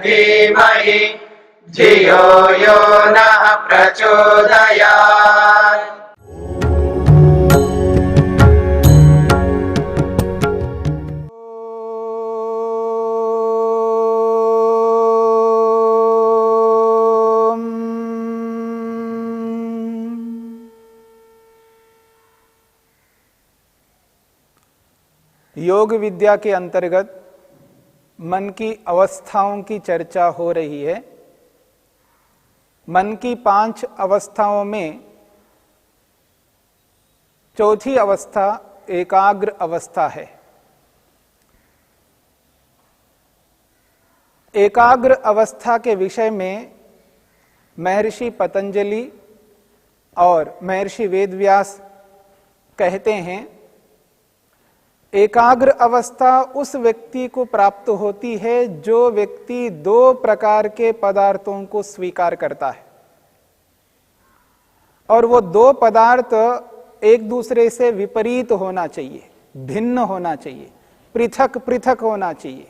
धीमहि धियो यो नः प्रचोदयात्। योग विद्या के अंतर्गत मन की अवस्थाओं की चर्चा हो रही है। मन की 5 अवस्थाओं में चौथी अवस्था एकाग्र अवस्था है। एकाग्र अवस्था के विषय में महर्षि पतंजलि और महर्षि वेदव्यास कहते हैं, एकाग्र अवस्था उस व्यक्ति को प्राप्त होती है जो व्यक्ति 2 प्रकार के पदार्थों को स्वीकार करता है और वो 2 पदार्थ एक दूसरे से विपरीत होना चाहिए, भिन्न होना चाहिए, पृथक पृथक होना चाहिए।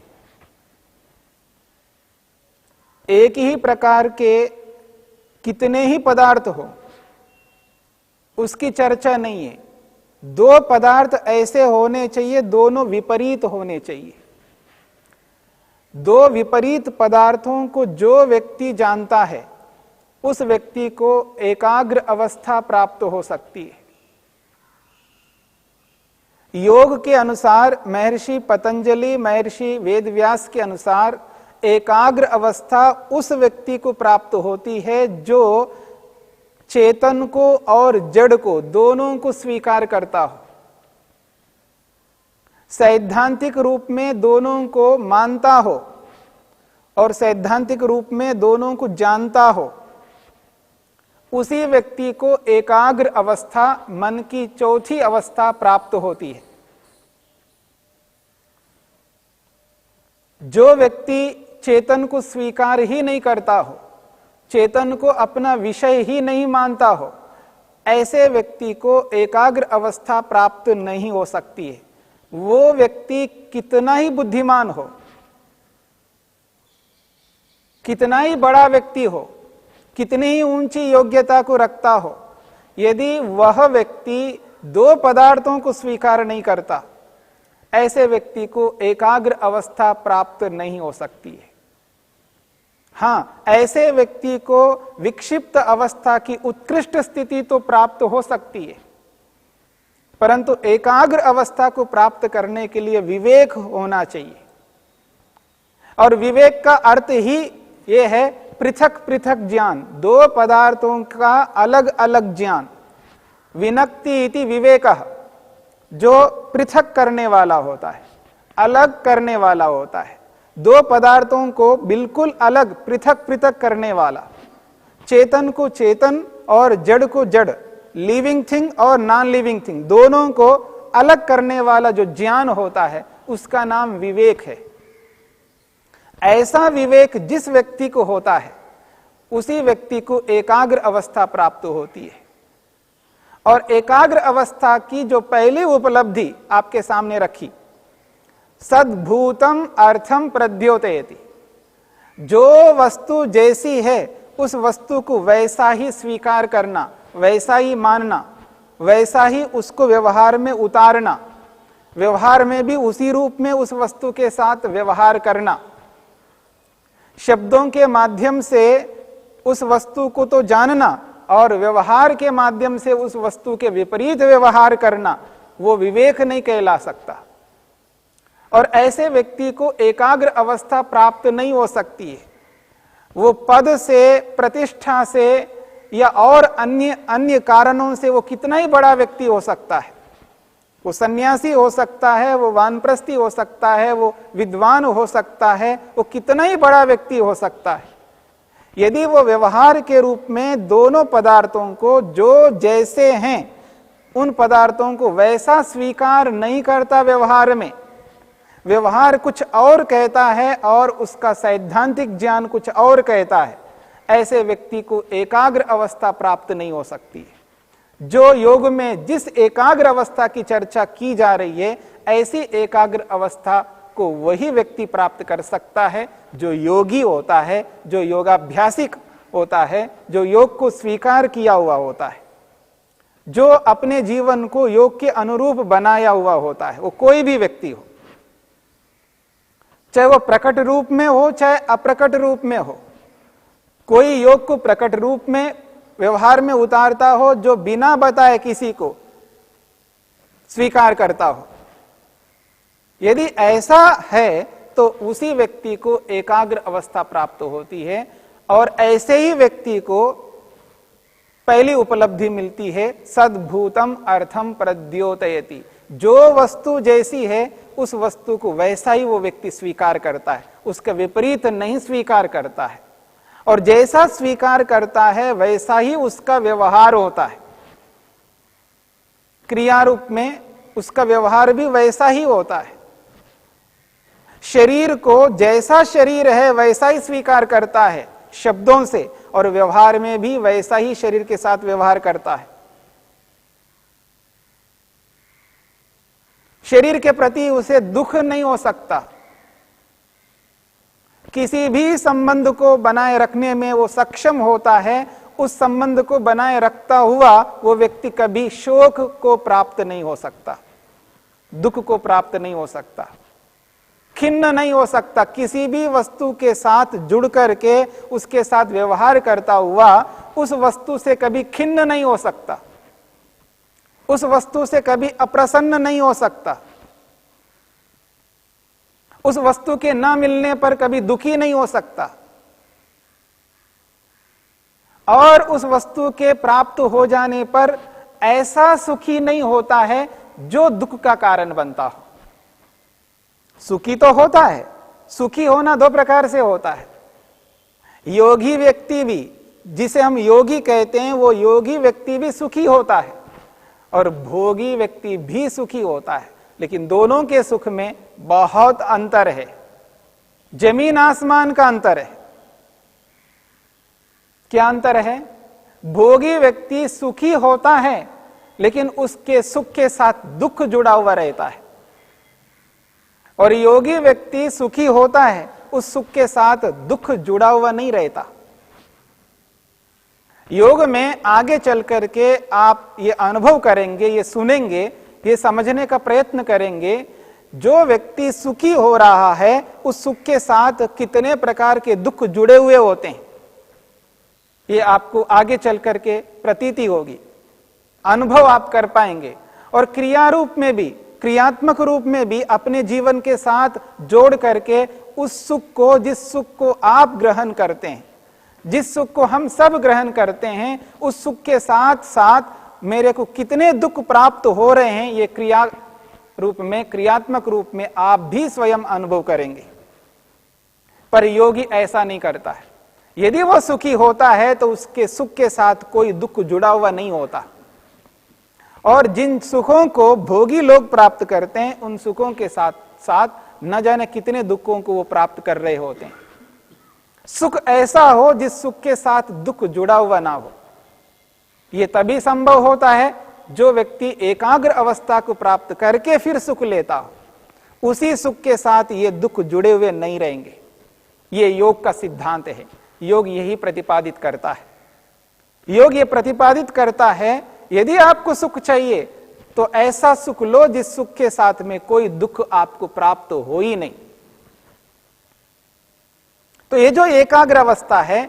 एक ही प्रकार के कितने ही पदार्थ हो उसकी चर्चा नहीं है। 2 पदार्थ ऐसे होने चाहिए, दोनों विपरीत होने चाहिए। 2 विपरीत पदार्थों को जो व्यक्ति जानता है उस व्यक्ति को एकाग्र अवस्था प्राप्त हो सकती है। योग के अनुसार, महर्षि पतंजलि, महर्षि वेदव्यास के अनुसार एकाग्र अवस्था उस व्यक्ति को प्राप्त होती है जो चेतन को और जड़ को दोनों को स्वीकार करता हो, सैद्धांतिक रूप में दोनों को मानता हो और सैद्धांतिक रूप में दोनों को जानता हो। उसी व्यक्ति को एकाग्र अवस्था, मन की चौथी अवस्था प्राप्त होती है। जो व्यक्ति चेतन को स्वीकार ही नहीं करता हो, चेतन को अपना विषय ही नहीं मानता हो, ऐसे व्यक्ति को एकाग्र अवस्था प्राप्त नहीं हो सकती है। वो व्यक्ति कितना ही बुद्धिमान हो, कितना ही बड़ा व्यक्ति हो, कितनी ही ऊंची योग्यता को रखता हो, यदि वह व्यक्ति 2 पदार्थों को स्वीकार नहीं करता, ऐसे व्यक्ति को एकाग्र अवस्था प्राप्त नहीं हो सकती है। हाँ, ऐसे व्यक्ति को विक्षिप्त अवस्था की उत्कृष्ट स्थिति तो प्राप्त हो सकती है, परंतु एकाग्र अवस्था को प्राप्त करने के लिए विवेक होना चाहिए। और विवेक का अर्थ ही यह है पृथक पृथक ज्ञान, 2 पदार्थों का अलग अलग ज्ञान। विनक्ति इति विवेकः, जो पृथक करने वाला होता है, अलग करने वाला होता है, 2 पदार्थों को बिल्कुल अलग पृथक पृथक करने वाला, चेतन को चेतन और जड़ को जड़, लिविंग थिंग और नॉन लिविंग थिंग, दोनों को अलग करने वाला जो ज्ञान होता है उसका नाम विवेक है। ऐसा विवेक जिस व्यक्ति को होता है उसी व्यक्ति को एकाग्र अवस्था प्राप्त होती है। और एकाग्र अवस्था की जो पहली उपलब्धि आपके सामने रखी, सद्भूतम अर्थम प्रद्योतयति, जो वस्तु जैसी है उस वस्तु को वैसा ही स्वीकार करना, वैसा ही मानना, वैसा ही उसको व्यवहार में उतारना, व्यवहार में भी उसी रूप में उस वस्तु के साथ व्यवहार करना, शब्दों के माध्यम से उस वस्तु को तो जानना और व्यवहार के माध्यम से उस वस्तु के विपरीत व्यवहार करना, वो विवेक नहीं कहला सकता। और ऐसे व्यक्ति को एकाग्र अवस्था प्राप्त नहीं हो सकती है। वो पद से, प्रतिष्ठा से या और अन्य कारणों से वो कितना ही बड़ा व्यक्ति हो सकता है, वो सन्यासी हो सकता है, वो वानप्रस्थी हो सकता है, वो विद्वान हो सकता है, वो कितना ही बड़ा व्यक्ति हो सकता है, यदि वो व्यवहार के रूप में दोनों पदार्थों को जो जैसे हैं उन पदार्थों को वैसा स्वीकार नहीं करता, व्यवहार कुछ और कहता है और उसका सैद्धांतिक ज्ञान कुछ और कहता है, ऐसे व्यक्ति को एकाग्र अवस्था प्राप्त नहीं हो सकती है। जो योग में जिस एकाग्र अवस्था की चर्चा की जा रही है, ऐसी एकाग्र अवस्था को वही व्यक्ति प्राप्त कर सकता है जो योगी होता है, जो योगाभ्यासिक होता है, जो योग को स्वीकार किया हुआ होता है, जो अपने जीवन को योग के अनुरूप बनाया हुआ होता है। वो कोई भी व्यक्ति हो, चाहे वो प्रकट रूप में हो चाहे अप्रकट रूप में हो। कोई योग को प्रकट रूप में व्यवहार में उतारता हो जो बिना बताए किसी को स्वीकार करता हो। यदि ऐसा है तो उसी व्यक्ति को एकाग्र अवस्था प्राप्त होती है और ऐसे ही व्यक्ति को पहली उपलब्धि मिलती है, सद्भूतम अर्थम प्रद्योतयति। जो वस्तु जैसी है उस वस्तु को वैसा ही वो व्यक्ति स्वीकार करता है, उसका विपरीत नहीं स्वीकार करता है, और जैसा स्वीकार करता है वैसा ही उसका व्यवहार होता है। क्रिया रूप में उसका व्यवहार भी वैसा ही होता है। शरीर को जैसा शरीर है वैसा ही स्वीकार करता है शब्दों से, और व्यवहार में भी वैसा ही शरीर के साथ व्यवहार करता है। शरीर के प्रति उसे दुख नहीं हो सकता। किसी भी संबंध को बनाए रखने में वो सक्षम होता है। उस संबंध को बनाए रखता हुआ वो व्यक्ति कभी शोक को प्राप्त नहीं हो सकता, दुख को प्राप्त नहीं हो सकता, खिन्न नहीं हो सकता। किसी भी वस्तु के साथ जुड़ करके उसके साथ व्यवहार करता हुआ उस वस्तु से कभी खिन्न नहीं हो सकता, उस वस्तु से कभी अप्रसन्न नहीं हो सकता, उस वस्तु के न मिलने पर कभी दुखी नहीं हो सकता, और उस वस्तु के प्राप्त हो जाने पर ऐसा सुखी नहीं होता है जो दुख का कारण बनता हो। सुखी तो होता है, सुखी होना दो प्रकार से होता है। योगी व्यक्ति भी, जिसे हम योगी कहते हैं, वो योगी व्यक्ति भी सुखी होता है और भोगी व्यक्ति भी सुखी होता है, लेकिन दोनों के सुख में बहुत अंतर है, जमीन आसमान का अंतर है। क्या अंतर है? भोगी व्यक्ति सुखी होता है लेकिन उसके सुख के साथ दुख जुड़ा हुआ रहता है, और योगी व्यक्ति सुखी होता है, उस सुख के साथ दुख जुड़ा हुआ नहीं रहता। योग में आगे चल करके आप ये अनुभव करेंगे, ये सुनेंगे, ये समझने का प्रयत्न करेंगे, जो व्यक्ति सुखी हो रहा है उस सुख के साथ कितने प्रकार के दुख जुड़े हुए होते हैं, ये आपको आगे चल करके प्रतीति होगी, अनुभव आप कर पाएंगे। और क्रिया रूप में भी, क्रियात्मक रूप में भी अपने जीवन के साथ जोड़ करके उस सुख को, जिस सुख को आप ग्रहण करते हैं, जिस सुख को हम सब ग्रहण करते हैं, उस सुख के साथ साथ मेरे को कितने दुख प्राप्त हो रहे हैं, ये क्रिया रूप में, क्रियात्मक रूप में आप भी स्वयं अनुभव करेंगे। पर योगी ऐसा नहीं करता है। यदि वो सुखी होता है तो उसके सुख के साथ कोई दुख जुड़ा हुआ नहीं होता, और जिन सुखों को भोगी लोग प्राप्त करते हैं उन सुखों के साथ साथ न जाने कितने दुखों को वो प्राप्त कर रहे होते हैं। सुख ऐसा हो जिस सुख के साथ दुख जुड़ा हुआ ना हो। ये तभी संभव होता है जो व्यक्ति एकाग्र अवस्था को प्राप्त करके फिर सुख लेता हो, उसी सुख के साथ ये दुख जुड़े हुए नहीं रहेंगे। ये योग का सिद्धांत है। योग यही प्रतिपादित करता है। योग ये प्रतिपादित करता है, यदि आपको सुख चाहिए तो ऐसा सुख लो जिस सुख के साथ में कोई दुख आपको प्राप्त हो ही नहीं। तो ये जो एकाग्र अवस्था है,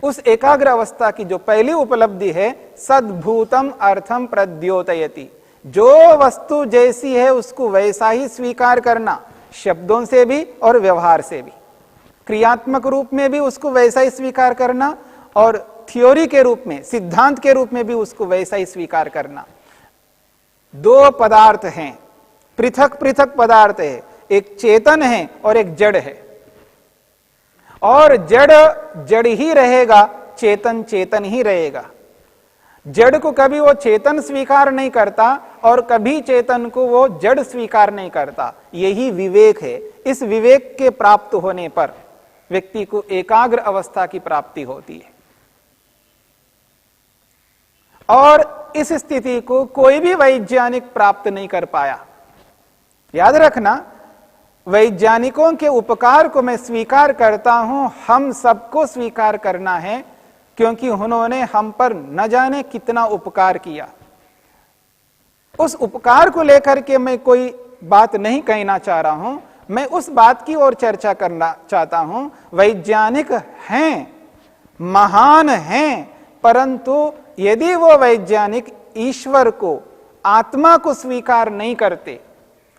उस एकाग्र अवस्था की जो पहली उपलब्धि है, सद्भूतम अर्थम प्रद्योतयति। जो वस्तु जैसी है उसको वैसा ही स्वीकार करना, शब्दों से भी और व्यवहार से भी। क्रियात्मक रूप में भी उसको वैसा ही स्वीकार करना, और थ्योरी के रूप में, सिद्धांत के रूप में भी उसको वैसा ही स्वीकार करना। दो पदार्थ हैं, पृथक पृथक पदार्थ है, एक चेतन है और एक जड़ है। और जड़ जड़ ही रहेगा, चेतन चेतन ही रहेगा। जड़ को कभी वो चेतन स्वीकार नहीं करता और कभी चेतन को वो जड़ स्वीकार नहीं करता। यही विवेक है। इस विवेक के प्राप्त होने पर व्यक्ति को एकाग्र अवस्था की प्राप्ति होती है, और इस स्थिति को कोई भी वैज्ञानिक प्राप्त नहीं कर पाया। याद रखना, वैज्ञानिकों के उपकार को मैं स्वीकार करता हूं, हम सबको स्वीकार करना है, क्योंकि उन्होंने हम पर न जाने कितना उपकार किया। उस उपकार को लेकर के मैं कोई बात नहीं कहना चाह रहा हूं, मैं उस बात की ओर चर्चा करना चाहता हूं। वैज्ञानिक हैं, महान हैं, परंतु यदि वो वैज्ञानिक ईश्वर को, आत्मा को स्वीकार नहीं करते,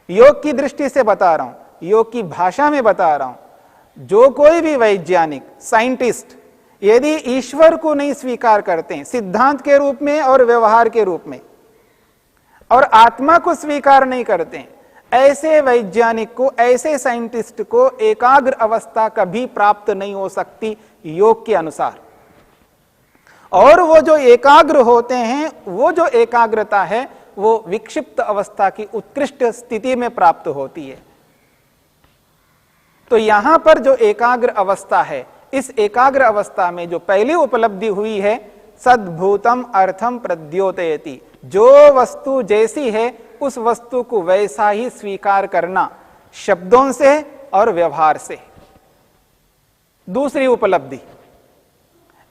योग की दृष्टि से बता रहा हूं, योग की भाषा में बता रहा हूं, जो कोई भी वैज्ञानिक, साइंटिस्ट यदि ईश्वर को नहीं स्वीकार करते हैं सिद्धांत के रूप में और व्यवहार के रूप में, और आत्मा को स्वीकार नहीं करते हैं, ऐसे वैज्ञानिक को, ऐसे साइंटिस्ट को एकाग्र अवस्था कभी प्राप्त नहीं हो सकती योग के अनुसार। और वो जो एकाग्र होते हैं, वो जो एकाग्रता है वो विक्षिप्त अवस्था की उत्कृष्ट स्थिति में प्राप्त होती है। तो यहां पर जो एकाग्र अवस्था है, इस एकाग्र अवस्था में जो पहली उपलब्धि हुई है, सद्भूतम अर्थम प्रद्योतयति, जो वस्तु जैसी है उस वस्तु को वैसा ही स्वीकार करना, शब्दों से और व्यवहार से। दूसरी उपलब्धि,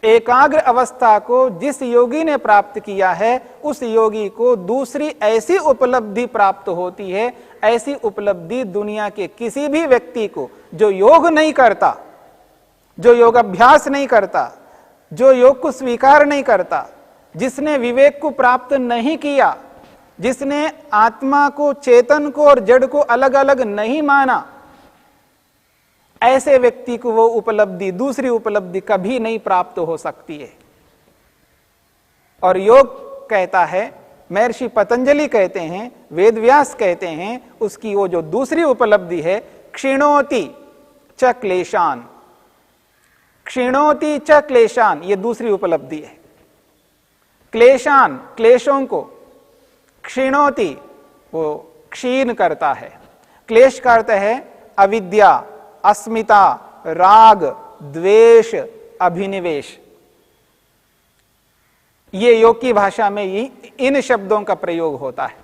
एकाग्र अवस्था को जिस योगी ने प्राप्त किया है, उस योगी को दूसरी ऐसी उपलब्धि प्राप्त होती है, ऐसी उपलब्धि दुनिया के किसी भी व्यक्ति को, जो योग नहीं करता, जो योग अभ्यास नहीं करता, जो योग को स्वीकार नहीं करता, जिसने विवेक को प्राप्त नहीं किया, जिसने आत्मा को, चेतन को और जड़ को अलग अलग नहीं माना, ऐसे व्यक्ति को वो उपलब्धि, दूसरी उपलब्धि कभी नहीं प्राप्त हो सकती है। और योग कहता है, महर्षि पतंजलि कहते हैं, वेदव्यास कहते हैं, उसकी वो जो दूसरी उपलब्धि है, क्षीणोति च क्लेशान, क्षीणोति च क्लेशान, ये दूसरी उपलब्धि है। क्लेशान, क्लेशों को, क्षीणोति, वो क्षीण करता है। क्लेश का अर्थ है अविद्या, अस्मिता, राग, द्वेष, अभिनिवेश। ये योग की भाषा में इन शब्दों का प्रयोग होता है।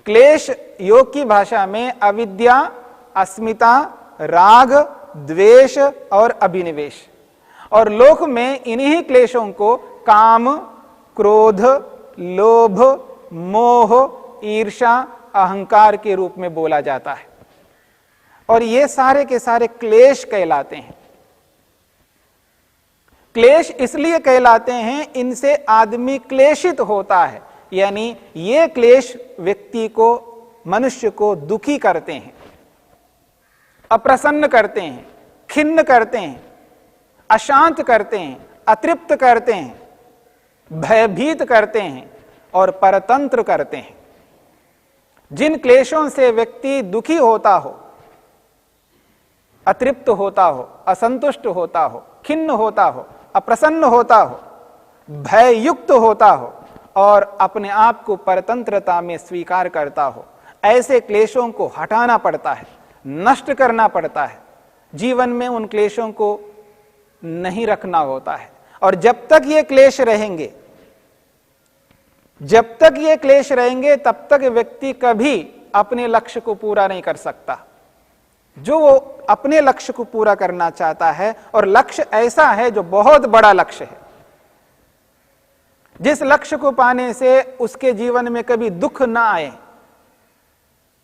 क्लेश योग की भाषा में अविद्या, अस्मिता, राग, द्वेष और अभिनिवेश। और लोक में इन्हीं क्लेशों को काम, क्रोध, लोभ, मोह, ईर्षा, अहंकार के रूप में बोला जाता है। और ये सारे के सारे क्लेश कहलाते हैं। क्लेश इसलिए कहलाते हैं, इनसे आदमी क्लेशित होता है, यानी ये क्लेश व्यक्ति को, मनुष्य को दुखी करते हैं, अप्रसन्न करते हैं, खिन्न करते हैं, अशांत करते हैं, अतृप्त करते हैं, भयभीत करते हैं और परतंत्र करते हैं। जिन क्लेशों से व्यक्ति दुखी होता हो, अतृप्त होता हो, असंतुष्ट होता हो, खिन्न होता हो, अप्रसन्न होता हो, भययुक्त होता हो और अपने आप को परतंत्रता में स्वीकार करता हो, ऐसे क्लेशों को हटाना पड़ता है, नष्ट करना पड़ता है। जीवन में उन क्लेशों को नहीं रखना होता है। और जब तक ये क्लेश रहेंगे, जब तक ये क्लेश रहेंगे, तब तक व्यक्ति कभी अपने लक्ष्य को पूरा नहीं कर सकता। जो वो अपने लक्ष्य को पूरा करना चाहता है, और लक्ष्य ऐसा है जो बहुत बड़ा लक्ष्य है, जिस लक्ष्य को पाने से उसके जीवन में कभी दुख ना आए,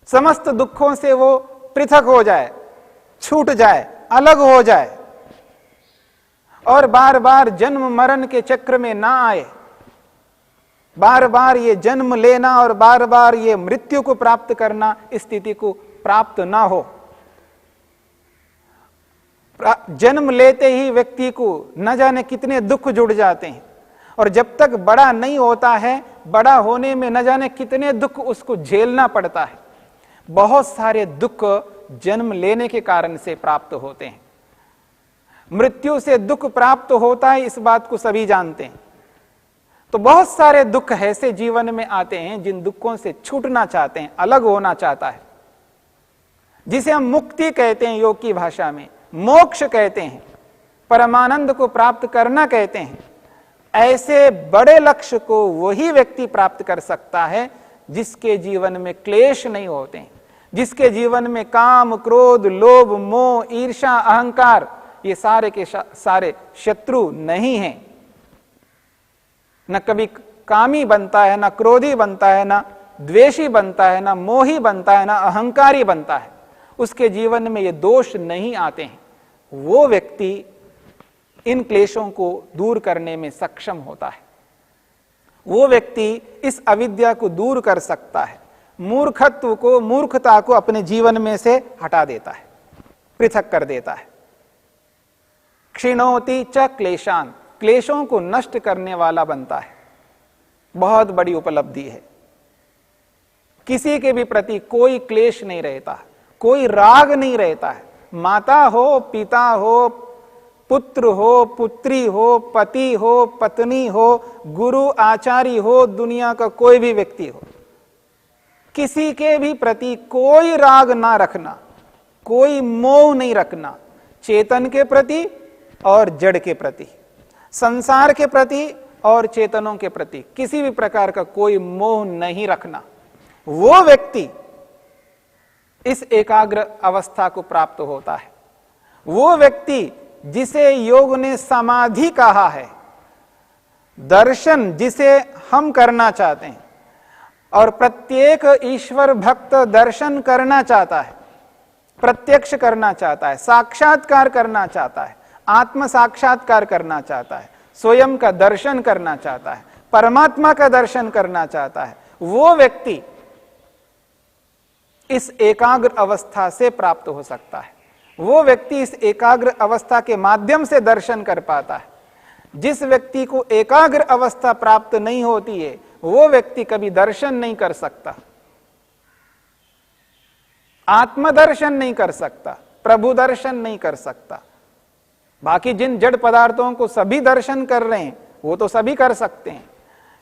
समस्त दुखों से वो पृथक हो जाए, छूट जाए, अलग हो जाए और बार बार जन्म मरण के चक्र में ना आए, बार बार ये जन्म लेना और बार बार ये मृत्यु को प्राप्त करना, स्थिति को प्राप्त ना हो। जन्म लेते ही व्यक्ति को न जाने कितने दुख जुड़ जाते हैं, और जब तक बड़ा नहीं होता है, बड़ा होने में न जाने कितने दुख उसको झेलना पड़ता है। बहुत सारे दुख जन्म लेने के कारण से प्राप्त होते हैं। मृत्यु से दुख प्राप्त होता है, इस बात को सभी जानते हैं। तो बहुत सारे दुख ऐसे जीवन में आते हैं जिन दुखों से छूटना चाहते हैं, अलग होना चाहता है, जिसे हम मुक्ति कहते हैं, योग की भाषा में मोक्ष कहते हैं, परमानंद को प्राप्त करना कहते हैं। ऐसे बड़े लक्ष्य को वही व्यक्ति प्राप्त कर सकता है जिसके जीवन में क्लेश नहीं होते हैं, जिसके जीवन में काम, क्रोध, लोभ, मोह, ईर्ष्या, अहंकार ये सारे के सारे शत्रु नहीं हैं, न कभी कामी बनता है, न क्रोधी बनता है, न द्वेषी बनता है, न मोही बनता है, न अहंकारी बनता है, उसके जीवन में ये दोष नहीं आते हैं, वो व्यक्ति इन क्लेशों को दूर करने में सक्षम होता है। वो व्यक्ति इस अविद्या को दूर कर सकता है, मूर्खत्व को, मूर्खता को अपने जीवन में से हटा देता है, पृथक कर देता है। क्षिणोति च क्लेशान, क्लेशों को नष्ट करने वाला बनता है। बहुत बड़ी उपलब्धि है। किसी के भी प्रति कोई क्लेश नहीं रहता, कोई राग नहीं रहता है। माता हो, पिता हो, पुत्र हो, पुत्री हो, पति हो, पत्नी हो, गुरु आचार्य हो, दुनिया का कोई भी व्यक्ति हो, किसी के भी प्रति कोई राग ना रखना, कोई मोह नहीं रखना, चेतन के प्रति और जड़ के प्रति, संसार के प्रति और चेतनों के प्रति किसी भी प्रकार का कोई मोह नहीं रखना, वो व्यक्ति इस एकाग्र अवस्था को प्राप्त होता है। वो व्यक्ति जिसे योग ने समाधि कहा है, दर्शन जिसे हम करना चाहते हैं, और प्रत्येक ईश्वर भक्त दर्शन करना चाहता है, प्रत्यक्ष करना चाहता है, साक्षात्कार करना चाहता है, आत्म साक्षात्कार करना चाहता है, स्वयं का दर्शन करना चाहता है, परमात्मा का दर्शन करना चाहता है, वो व्यक्ति इस एकाग्र अवस्था से प्राप्त हो सकता है। वो व्यक्ति इस एकाग्र अवस्था के माध्यम से दर्शन कर पाता है। जिस व्यक्ति को एकाग्र अवस्था प्राप्त नहीं होती है, वो व्यक्ति कभी दर्शन नहीं कर सकता, आत्मदर्शन नहीं कर सकता, प्रभु दर्शन नहीं कर सकता। बाकी जिन जड़ पदार्थों को सभी दर्शन कर रहे हैं वो तो सभी कर सकते हैं,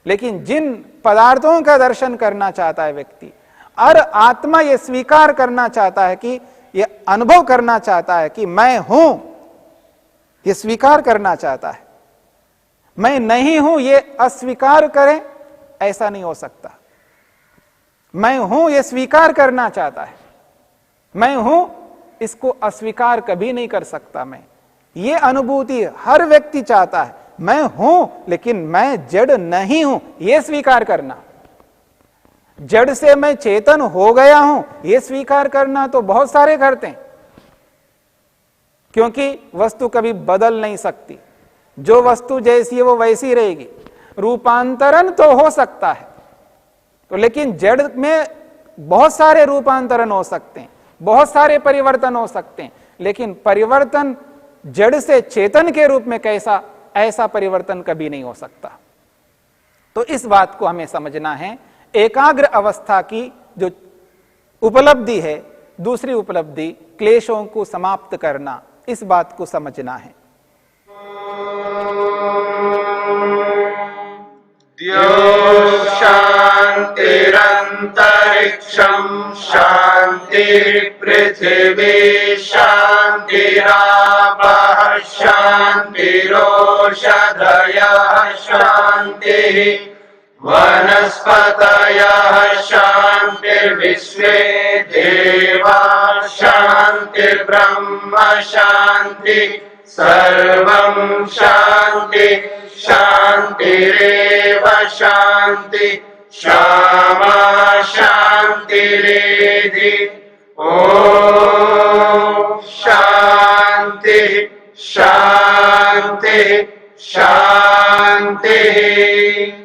लेकिन जिन पदार्थों का दर्शन करना चाहता है व्यक्ति, और आत्मा ये स्वीकार करना चाहता है कि ये अनुभव करना चाहता है कि मैं हूं, ये स्वीकार करना चाहता है, मैं नहीं हूं ये अस्वीकार करें, ऐसा नहीं हो सकता। मैं हूं ये स्वीकार करना चाहता है, मैं हूं इसको अस्वीकार कभी नहीं कर सकता। मैं ये अनुभूति हर व्यक्ति चाहता है, मैं हूं लेकिन मैं जड़ नहीं हूं ये स्वीकार करना। जड़ से मैं चेतन हो गया हूं यह स्वीकार करना तो बहुत सारे करते हैं, क्योंकि वस्तु कभी बदल नहीं सकती। जो वस्तु जैसी है वो वैसी रहेगी। रूपांतरण तो हो सकता है तो, लेकिन जड़ में बहुत सारे रूपांतरण हो सकते हैं, बहुत सारे परिवर्तन हो सकते हैं, लेकिन परिवर्तन जड़ से चेतन के रूप में कैसा, ऐसा परिवर्तन कभी नहीं हो सकता। तो इस बात को हमें समझना है। एकाग्र अवस्था की जो उपलब्धि है, दूसरी उपलब्धि क्लेशों को समाप्त करना, इस बात को समझना है। द्यो शान्तिरन्तरिक्षं शान्तिः पृथिवी शान्तिरापः शान्तिरोषधयः शान्तिः वनस्पतयः शान्तिर्विश्वे देवाः शान्तिर्ब्रह्म शान्तिः सर्वं शान्ति शान्तिरेव शान्ति क्षमा शान्तिरेधि। ॐ शान्तिः शान्तिः शान्तिः।